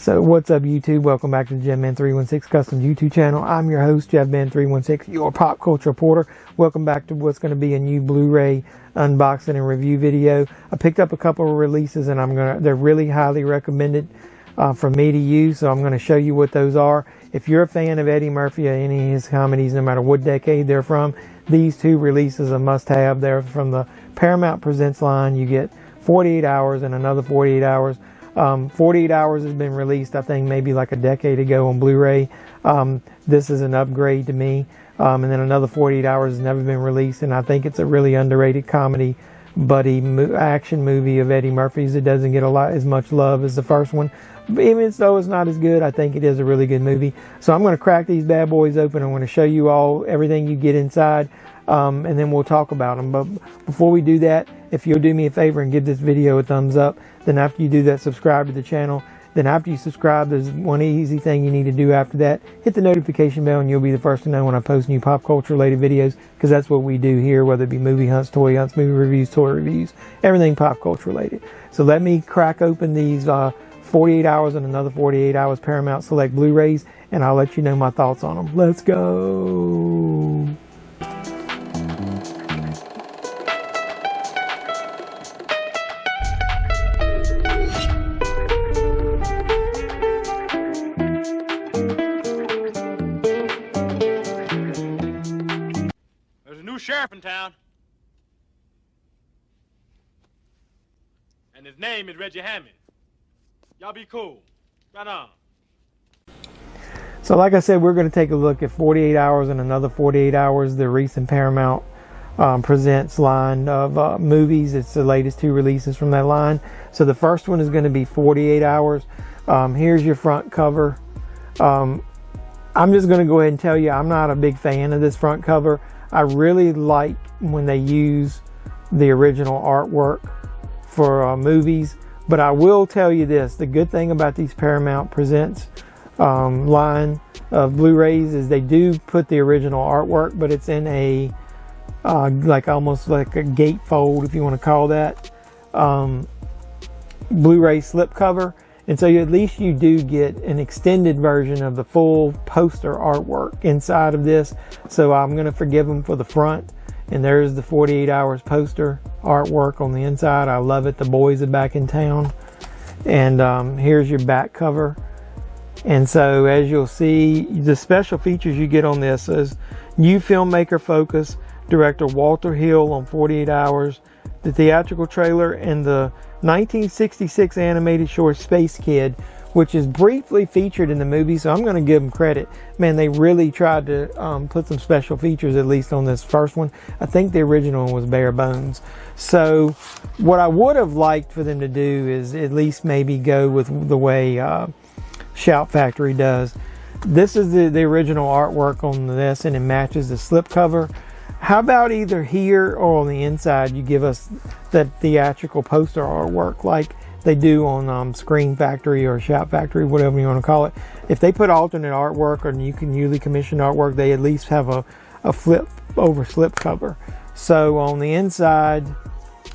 So what's up, YouTube? Welcome back to the JeffMan316 Custom YouTube channel. I'm your host, JeffMan316, your pop culture reporter. Welcome back to what's going to be a new Blu-ray unboxing and review video. I picked up a couple of releases and they're really highly recommended for me to use. So I'm going to show you what those are. If you're a fan of Eddie Murphy or any of his comedies, no matter what decade they're from, these two releases are must-have. They're from the Paramount Presents line. You get 48 Hours and Another 48 Hours. 48 Hours has been released, I think, maybe like a decade ago on Blu-ray. This is an upgrade to me. And then Another 48 Hours has never been released, and I think it's a really underrated comedy buddy action movie of Eddie Murphy's. It doesn't get as much love as the first one. But even though it's not as good, I think it is a really good movie. So I'm going to crack these bad boys open. I'm going to show you everything you get inside. And then we'll talk about them. But before we do that, if you'll do me a favor and give this video a thumbs up, then after you do that, subscribe to the channel. Then after you subscribe, there's one easy thing you need to do after that. Hit the notification bell and you'll be the first to know when I post new pop culture related videos, because that's what we do here, whether it be movie hunts, toy hunts, movie reviews, toy reviews, everything pop culture related. So let me crack open these 48 Hours and Another 48 Hours Paramount Select Blu-rays, and I'll let you know my thoughts on them. Let's go! Sheriff in town, and his name is Reggie Hammond. Y'all be cool. Right on. So like I said, we're going to take a look at 48 Hours and Another 48 Hours, the recent Paramount Presents line of movies. It's the latest two releases from that line. So the first one is going to be 48 Hours. Here's your front cover. I'm just going to go ahead and tell you, I'm not a big fan of this front cover. I really like when they use the original artwork for movies, but I will tell you this, the good thing about these Paramount Presents line of Blu-rays is they do put the original artwork, but it's in a almost like a gatefold, if you want to call that, Blu-ray slipcover. And so at least you do get an extended version of the full poster artwork inside of this. So I'm going to forgive them for the front. And there's the 48 Hours poster artwork on the inside. I love it. The boys are back in town. And here's your back cover. And so as you'll see, the special features you get on this is new filmmaker focus, director Walter Hill on 48 Hours, the theatrical trailer, and the 1966 animated short Space Kid, which is briefly featured in the movie, so I'm going to give them credit. Man, they really tried to put some special features, at least on this first one. I think the original one was bare bones. So what I would have liked for them to do is at least maybe go with the way Shout Factory does. This is the original artwork on this, and it matches the slipcover. How about either here or on the inside you give us that theatrical poster artwork like they do on Screen Factory or Shout Factory, whatever you want to call it. If they put alternate artwork or you can newly commissioned artwork, they at least have a flip over slip cover. So on the inside,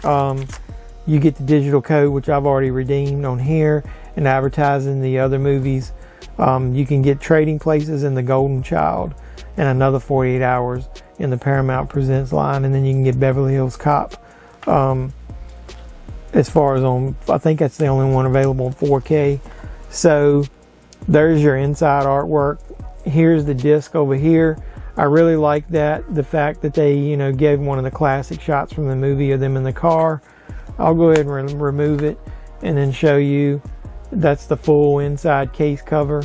you get the digital code, which I've already redeemed on here, and advertising the other movies. You can get Trading Places in The Golden Child and Another 48 Hours in the Paramount Presents line, and then you can get Beverly Hills Cop. As far as I think that's the only one available in 4K. So there's your inside artwork. Here's the disc over here. I really like that, the fact that they gave one of the classic shots from the movie of them in the car. I'll go ahead and remove it and then show you. That's the full inside case cover.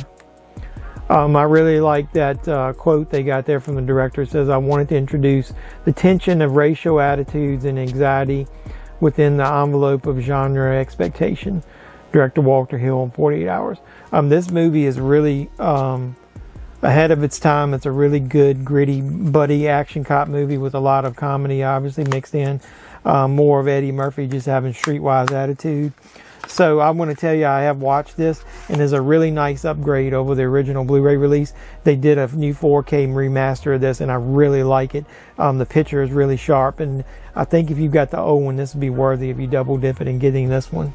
I really like that quote they got there from the director. It says, "I wanted to introduce the tension of racial attitudes and anxiety within the envelope of genre expectation." Director Walter Hill on 48 Hours. This movie is really ahead of its time. It's a really good, gritty, buddy action cop movie with a lot of comedy obviously mixed in. More of Eddie Murphy just having streetwise attitude. So I'm going to tell you, I have watched this, and there's a really nice upgrade over the original Blu-ray release. They did a new 4K remaster of this, and I really like it. The picture is really sharp, and I think if you've got the old one, this would be worthy if you double dip it and getting this one.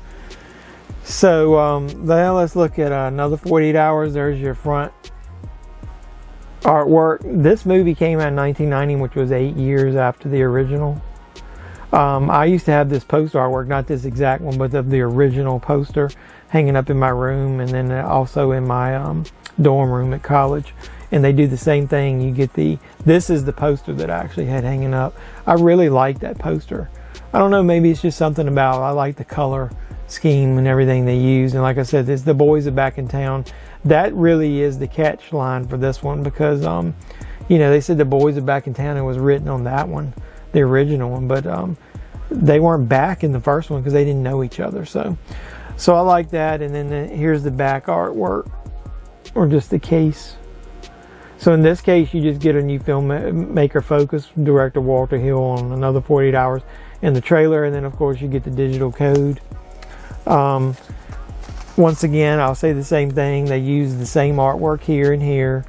So now let's look at Another 48 Hours. There's your front artwork. This movie came out in 1990, which was 8 years after the original. I used to have this poster artwork, not this exact one, but of the original poster hanging up in my room, and then also in my dorm room at college. And they do the same thing. You get this is the poster that I actually had hanging up. I really like that poster. I don't know, maybe it's just something about, I like the color scheme and everything they use. And like I said, the boys are back in town. That really is the catch line for this one, because you know, they said the boys are back in town. It was written on that one, the original one, but they weren't back in the first one because they didn't know each other. So I like that. And then here's the back artwork, or just the case. So in this case, you just get a new filmmaker focus, director Walter Hill, on Another 48 Hours in the trailer. And then of course you get the digital code. Once again, I'll say the same thing. They use the same artwork here and here.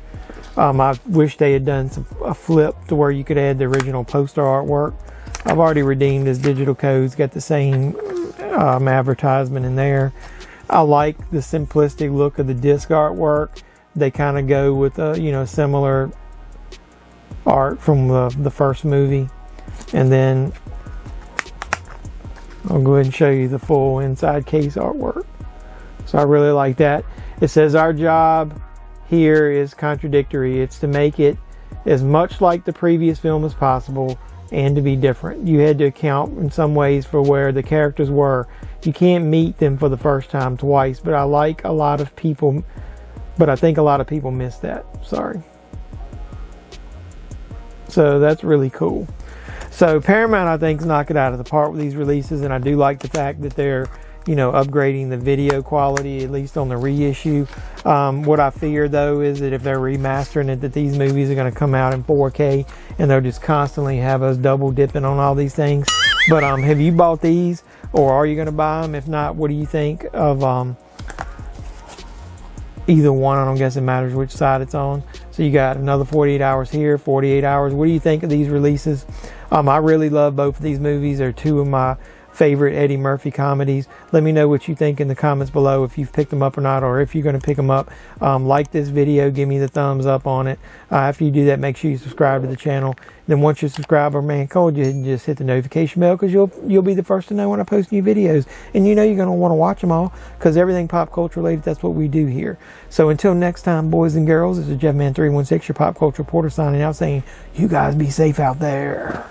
I wish they had done a flip to where you could add the original poster artwork. I've already redeemed his digital codes, got the same advertisement in there. I like the simplistic look of the disc artwork. They kind of go with a, you know, similar art from the first movie. And then I'll go ahead and show you the full inside case artwork. So I really like that. It says our job here is contradictory. It's to make it as much like the previous film as possible and to be different. You had to account in some ways for where the characters were. You can't meet them for the first time twice, but I think a lot of people missed that. Sorry. So that's really cool. So Paramount, I think, is knocking it out of the park with these releases, and I do like the fact that they're, you know, upgrading the video quality, at least on the reissue. What I fear, though, is that if they're remastering it, that these movies are going to come out in 4K, and they'll just constantly have us double dipping on all these things. But have you bought these, or are you going to buy them? If not, what do you think of either one? I don't guess it matters which side it's on. So you got Another 48 Hours here, 48 Hours. What do you think of these releases? I really love both of these movies. They're two of my favorite Eddie Murphy comedies. Let me know what you think in the comments below, if you've picked them up or not, or if you're going to pick them up. Like this video, give me the thumbs up on it. After you do that, make sure you subscribe to the channel. Then once you subscribe, or man cold, you just hit the notification bell, because you'll be the first to know when I post new videos. And you know you're going to want to watch them all, because everything pop culture related, that's what we do here. So until next time, boys and girls, this is JeffMan316, your pop culture reporter, signing out, saying you guys be safe out there.